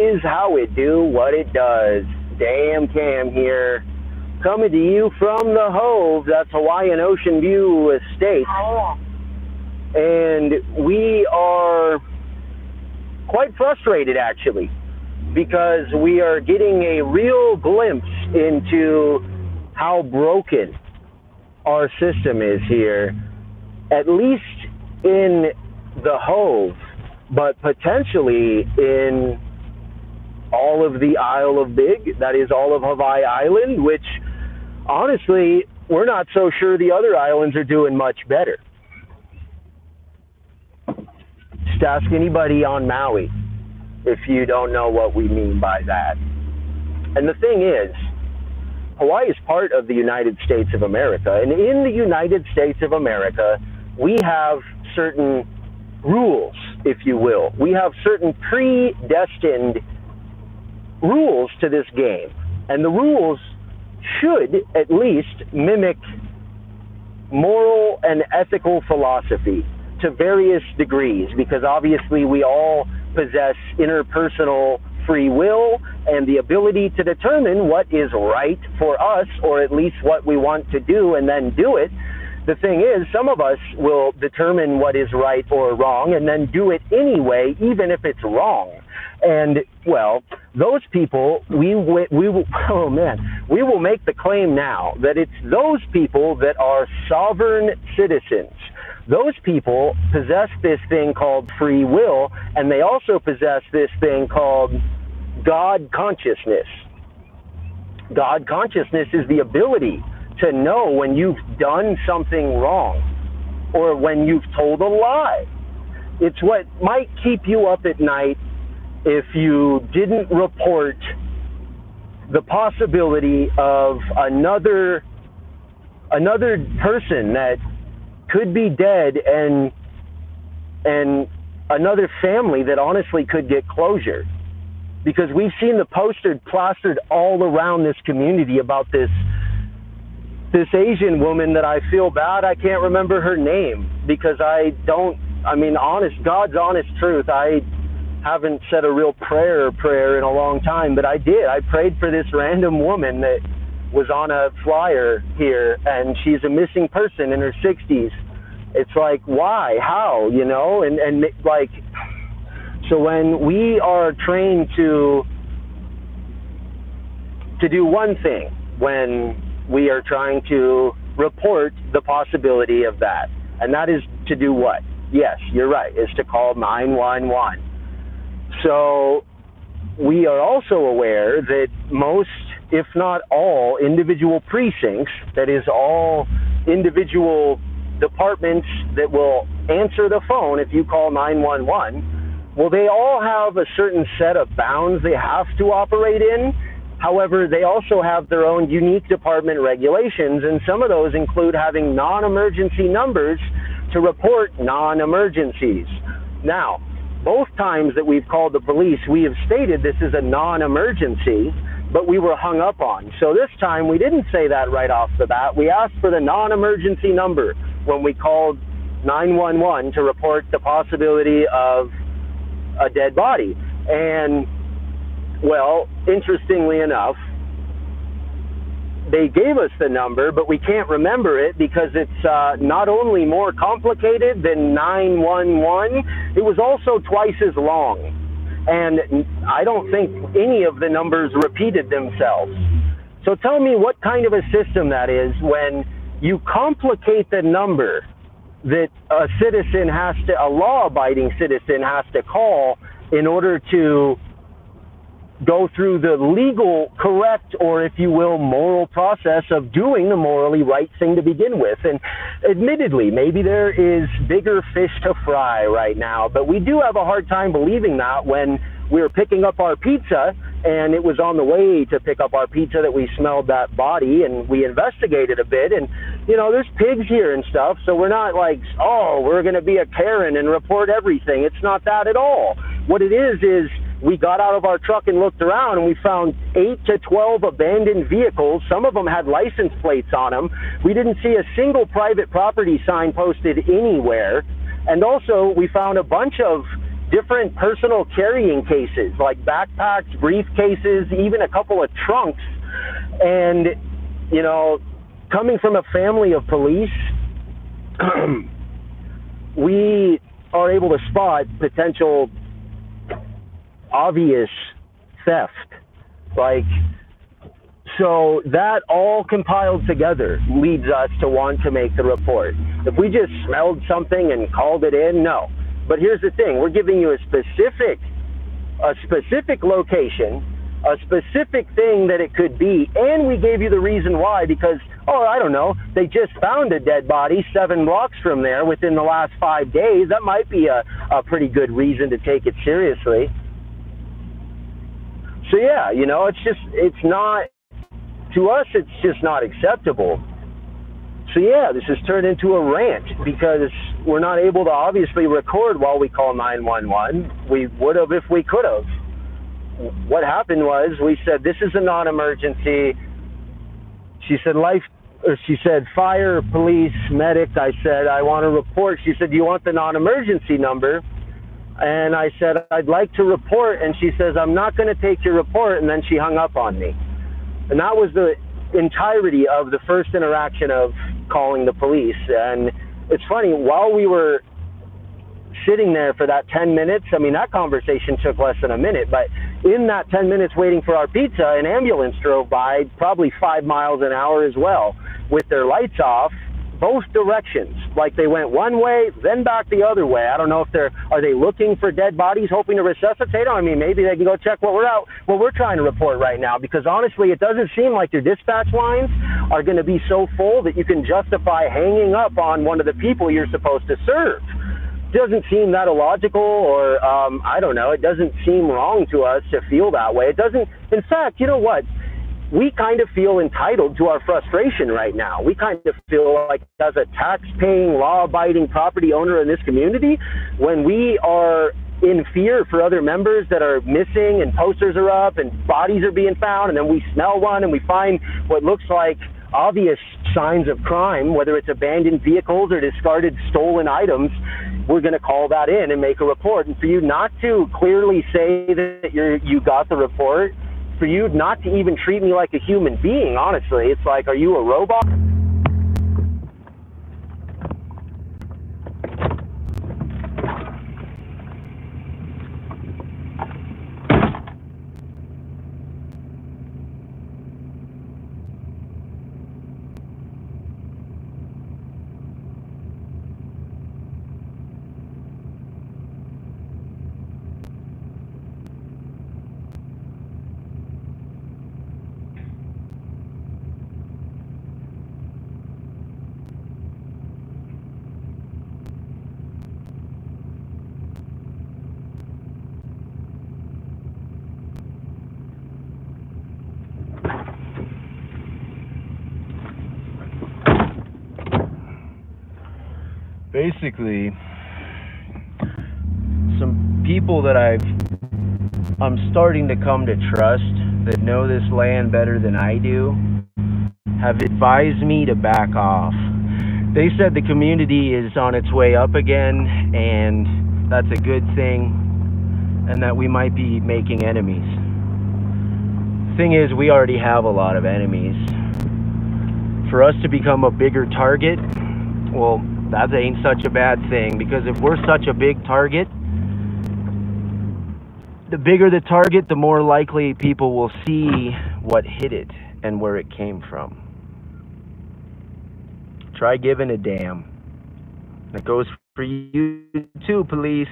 Is how it do what it does. Damn Cam here, coming to you from the Hove, that's Hawaiian Ocean View Estate. And we are quite frustrated, actually, because we are getting a real glimpse into how broken our system is here, at least in the Hove, but potentially in all of the Isle of Big, that is all of Hawaii Island, which honestly, we're not so sure the other islands are doing much better. Just ask anybody on Maui if you don't know what we mean by that. And the thing is, Hawaii is part of the United States of America, and in the United States of America, we have certain rules, if you will. We have certain predestined rules to this game, and the rules should at least mimic moral and ethical philosophy to various degrees, because obviously we all possess interpersonal free will and the ability to determine what is right for us, or at least what we want to do, and then do it. The thing is, some of us will determine what is right or wrong and then do it anyway, even if it's wrong. And, well, those people, we will make the claim now that it's those people that are sovereign citizens. Those people possess this thing called free will, and they also possess this thing called God consciousness. God consciousness is the ability to know when you've done something wrong or when you've told a lie. It's what might keep you up at night if you didn't report the possibility of another person that could be dead, and another family that honestly could get closure. Because we've seen the poster plastered all around this community about this Asian woman that I feel bad I can't remember her name, because God's honest truth, I haven't said a real prayer in a long time, but I did. I prayed for this random woman that was on a flyer here, and she's a missing person in her 60s. It's like, why? How? You know? And like, so when we are trained to do one thing, when we are trying to report the possibility of that, and that is to do what? Yes, you're right, is to call 911. So we are also aware that most, if not all, individual precincts, that is all individual departments that will answer the phone if you call 911, well, they all have a certain set of bounds they have to operate in. However, they also have their own unique department regulations, and some of those include having non-emergency numbers to report non-emergencies. Now, both times that we've called the police, we have stated this is a non-emergency, but we were hung up on. So this time we didn't say that right off the bat. We asked for the non-emergency number when we called 911 to report the possibility of a dead body. And, well, interestingly enough, they gave us the number, but we can't remember it because it's not only more complicated than 911, it was also twice as long. And I don't think any of the numbers repeated themselves. So tell me what kind of a system that is when you complicate the number that a citizen has to, a law-abiding citizen has to call in order to go through the legal, correct, or if you will, moral process of doing the morally right thing to begin with. And admittedly, maybe there is bigger fish to fry right now, but we do have a hard time believing that when we were picking up our pizza and it was on the way to pick up our pizza that we smelled that body, and we investigated a bit, and you know, there's pigs here and stuff, so we're not like, oh, we're going to be a Karen and report everything. It's not that at all. What it is we got out of our truck and looked around, and we found 8 to 12 abandoned vehicles. Some of them had license plates on them. We didn't see a single private property sign posted anywhere. And also, we found a bunch of different personal carrying cases, like backpacks, briefcases, even a couple of trunks. And, you know, coming from a family of police, we are able to spot potential obvious theft. Like, so that all compiled together leads us to want to make the report. If we just smelled something and called it in, no. But here's the thing, we're giving you a specific location, a specific thing that it could be, and we gave you the reason why, because, oh, I don't know, they just found a dead body 7 blocks from there within the last 5 days. That might be a pretty good reason to take it seriously. So yeah, you know, it's not, to us, it's just not acceptable. So yeah, this has turned into a rant because we're not able to obviously record while we call 911. We would have if we could have. What happened was we said, this is a non-emergency. She said fire, police, medic. I said, I want to report. She said, do you want the non-emergency number? And I said, I'd like to report. And she says, I'm not going to take your report. And then she hung up on me. And that was the entirety of the first interaction of calling the police. And it's funny, while we were sitting there for that 10 minutes, I mean, that conversation took less than a minute, but in that 10 minutes waiting for our pizza, an ambulance drove by, probably 5 miles an hour as well, with their lights off, both directions. Like they went one way, then back the other way. I don't know if are they looking for dead bodies, hoping to resuscitate them? I mean, maybe they can go check what we're trying to report right now, because honestly, it doesn't seem like your dispatch lines are going to be so full that you can justify hanging up on one of the people you're supposed to serve. It doesn't seem that illogical, or I don't know, it doesn't seem wrong to us to feel that way. It doesn't, in fact, you know what? We kind of feel entitled to our frustration right now. We kind of feel like, as a tax-paying, law-abiding property owner in this community, when we are in fear for other members that are missing and posters are up and bodies are being found, and then we smell one and we find what looks like obvious signs of crime, whether it's abandoned vehicles or discarded stolen items, we're going to call that in and make a report. And for you not to clearly say that you got the report, for you not to even treat me like a human being, honestly, it's like, are you a robot? Basically, some people that I'm starting to come to trust, that know this land better than I do, have advised me to back off. They said the community is on its way up again, and that's a good thing, and that we might be making enemies. The thing is, we already have a lot of enemies. For us to become a bigger target, well, that ain't such a bad thing, because if we're such a big target, the bigger the target, the more likely people will see what hit it and where it came from. Try giving a damn. That goes for you too, police.